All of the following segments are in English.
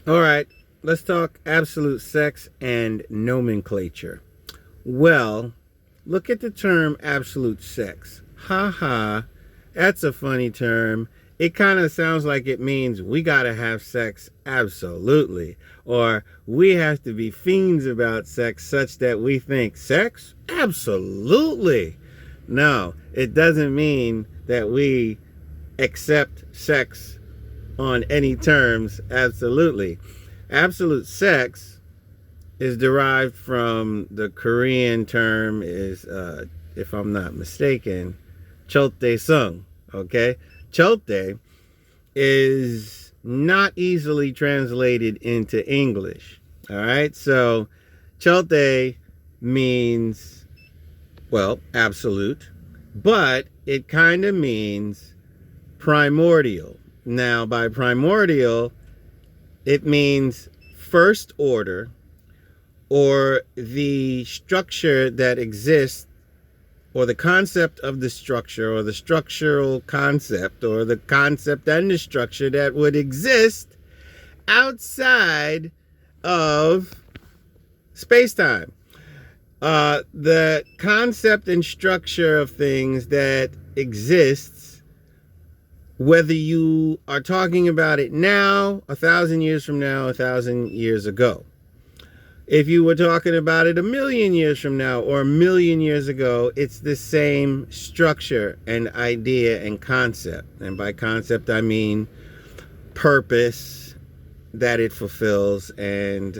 All right, let's talk absolute sex and nomenclature. Well, look at the term absolute sex. Ha ha, that's a funny term. It kind of sounds like it means we gotta have sex absolutely, or we have to be fiends about sex such that we think sex? Absolutely. No, it doesn't mean that we accept sex on any terms absolutely. Absolute sex is derived from the Korean term is, if I'm not mistaken, cholte sung. Okay, cholte is not easily translated into English. All right, so cholte means, well, absolute, but it kind of means primordial. Now, by primordial, it means first order, or the structure that exists, or the concept of the structure, or the structural concept, or the concept and the structure that would exist outside of space time. The concept and structure of things that exists, whether you are talking about it now, 1,000 years from now, 1,000 years ago. If you were talking about it 1,000,000 years from now or 1,000,000 years ago, it's the same structure and idea and concept. And by concept, I mean purpose that it fulfills and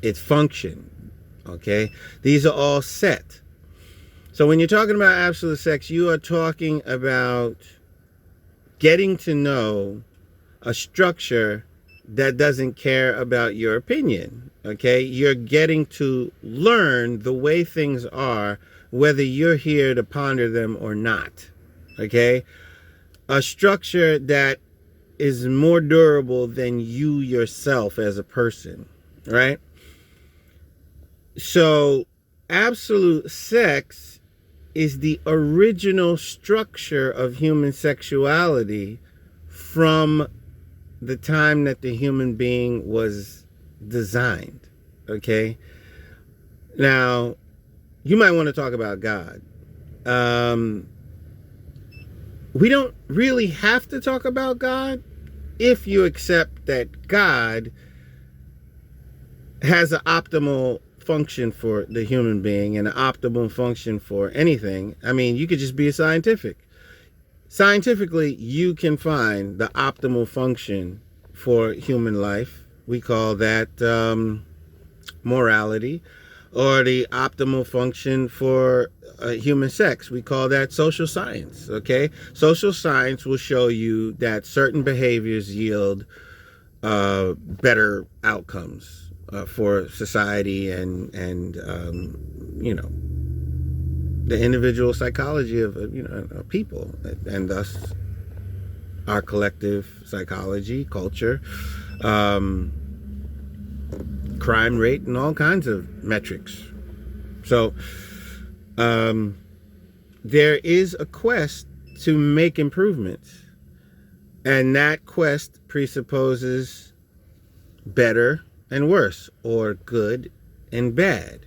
its function. Okay? These are all set. So when you're talking about absolute sex, you are talking about getting to know a structure that doesn't care about your opinion. Okay, you're getting to learn the way things are, whether you're here to ponder them or not. Okay, a structure that is more durable than you yourself as a person, right? So absolute sex is the original structure of human sexuality from the time that the human being was designed. Okay, now you might want to talk about God. We don't really have to talk about God if you accept that God has an optimal function for the human being and an optimal function for anything. I mean, you could just be a scientific. Scientifically, you can find the optimal function for human life. We call that morality, or the optimal function for human sex. We call that social science. Okay, social science will show you that certain behaviors yield better outcomes for society and you know, the individual psychology of people, and thus our collective psychology, culture, crime rate, and all kinds of metrics. So there is a quest to make improvements, and that quest presupposes better and worse, or good and bad.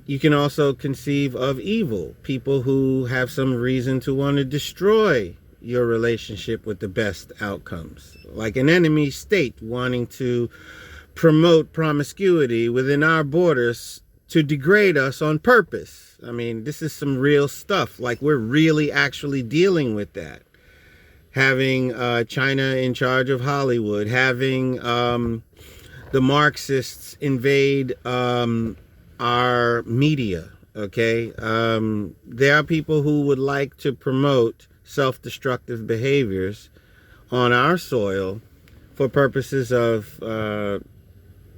You can also conceive of evil, people who have some reason to want to destroy your relationship with the best outcomes, like an enemy state wanting to promote promiscuity within our borders to degrade us on purpose. I mean, this is some real stuff. Like, we're really actually dealing with that. Having China in charge of Hollywood, having the Marxists invade our media. Okay, there are people who would like to promote self-destructive behaviors on our soil for purposes of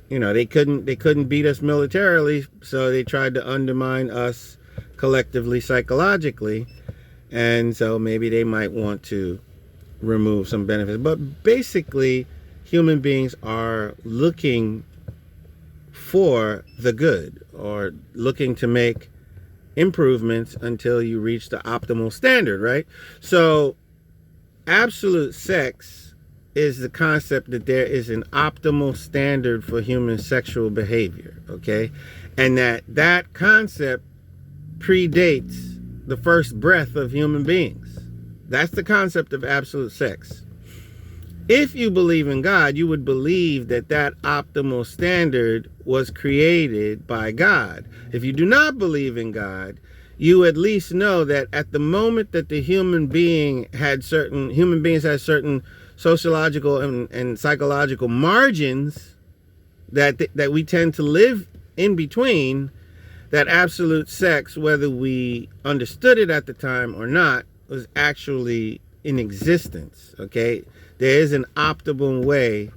they couldn't beat us militarily, so they tried to undermine us collectively psychologically, and so maybe they might want to remove some benefits. But basically, human beings are looking for the good, or looking to make improvements until you reach the optimal standard, right? So Absolute sex is the concept that there is an optimal standard for human sexual behavior, okay? And that concept predates the first breath of human beings. That's the concept of absolute sex. If you believe in God, you would believe that that optimal standard was created by God. If you do not believe in God, you at least know that at the moment that the human beings had certain sociological and psychological margins that we tend to live in between, that absolute sex, whether we understood it at the time or not, was actually in existence, okay? There is an optimal way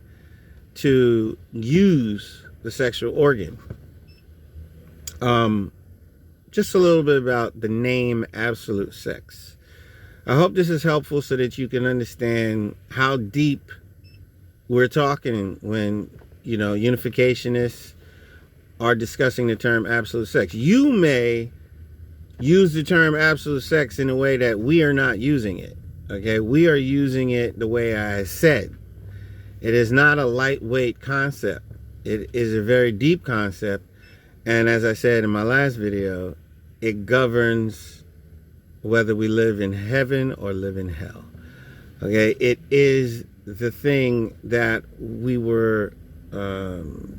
to use the sexual organ. Just a little bit about the name absolute sex. I hope this is helpful so that you can understand how deep we're talking when, unificationists are discussing the term absolute sex. You may use the term absolute sex in a way that we are not using it. Okay, we are using it the way I said. It is not a lightweight concept. It is a very deep concept. And as I said in my last video, it governs whether we live in heaven or live in hell. Okay, it is the thing that we were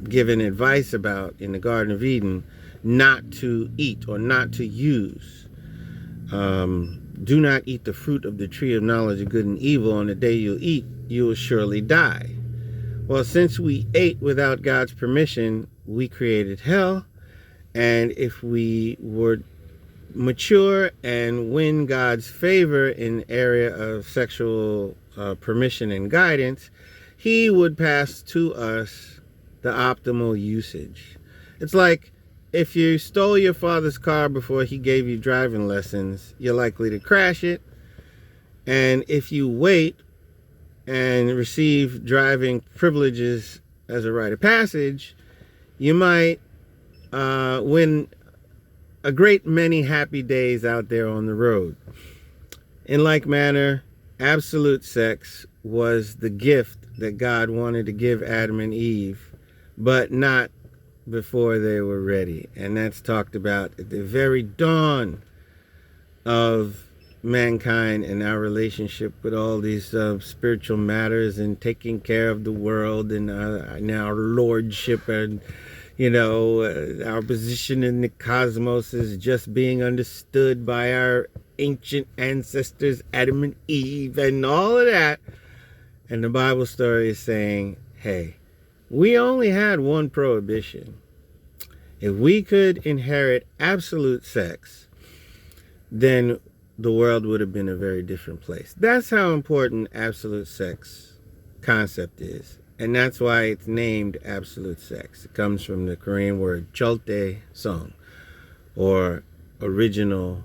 given advice about in the Garden of Eden not to eat or not to use. Do not eat the fruit of the tree of knowledge of good and evil. On the day you eat, you will surely die. Well, since we ate without God's permission, we created hell. And if we were mature and win God's favor in the area of sexual permission and guidance, he would pass to us the optimal usage. It's like if you stole your father's car before he gave you driving lessons, you're likely to crash it. And if you wait and receive driving privileges as a rite of passage, you might win a great many happy days out there on the road. In like manner, absolute sex was the gift that God wanted to give Adam and Eve, but not before they were ready. And that's talked about at the very dawn of mankind and our relationship with all these spiritual matters and taking care of the world and our lordship and our position in the cosmos is just being understood by our ancient ancestors, Adam and Eve, and all of that. And the Bible story is saying, hey, we only had one prohibition. If we could inherit absolute sex, then the world would have been a very different place. That's how important absolute sex concept is. And that's why it's named absolute sex. It comes from the Korean word cholte song, or original,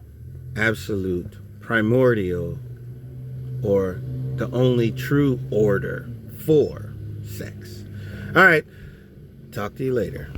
absolute, primordial, or the only true order for sex. All right, talk to you later.